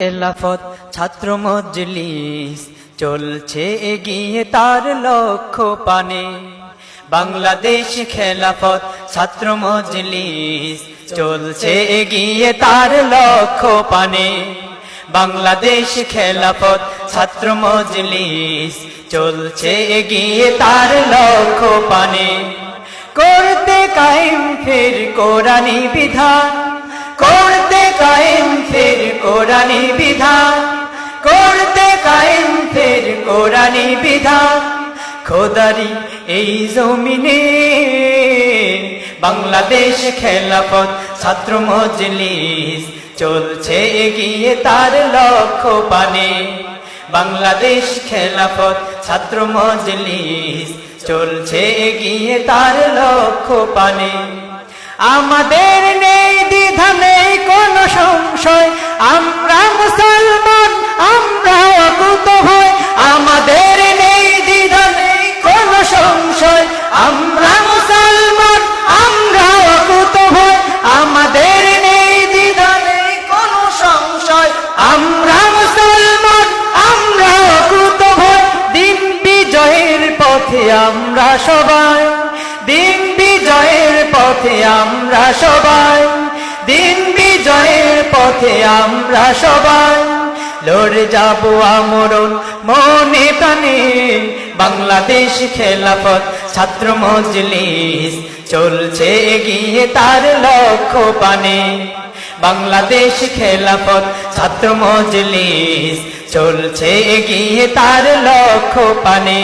খেলাফত ছাত্র মজলিস চলছে এগিয়ে তার লক্ষ্য পানে। বাংলাদেশ খেলাফত ছাত্র মজলিস চলছে এগিয়ে তার লক্ষ্য পানে। বাংলাদেশ খেলাফত ছাত্র মজলিস চলছে এগিয়ে তার লক্ষ্য পানে। করতে কায়েম ফের কোরআনী বিধান, করতে কায়েম ফের কোরআনী বিধান, করতে কায়েম ফের কোরআনী বিধান। খোদারি এই জমিনে বাংলাদেশ খেলাফত ছাত্র মজলিস চলছে এগিয়ে তার লক্ষ্য পানে। বাংলাদেশ খেলাফত ছাত্র মজলিস চলছে এগিয়ে তার লক্ষ্য পানে। আমাদের নেই দ্বিধা নেই কোনো সংশয়, আমরা মুসলমান আমরা অকুতভয়। আমাদের নেই দ্বিধা নেই কোনো সংশয়, আমরা মুসলমান আমরা অকুতভয়। আমাদের নেই দ্বিধা নেই কোনো সংশয়, আমরা মুসলমান আমরা অকুতভয়। দিন বিজয়ের পথে আমরা সবাই, দিন বিজয়ের পথে আমরা সবাই, দিন বিজয়ের পথে আমরা সবাই। লড়ে যাব আমরণ মনে প্রাণে। বাংলাদেশ খেলাফত ছাত্র মজলিস চলছে এগিয়ে তার লক্ষ্য পানে। বাংলাদেশ খেলাফত ছাত্র মজলিস চলছে এগিয়ে তার লক্ষ্য পানে।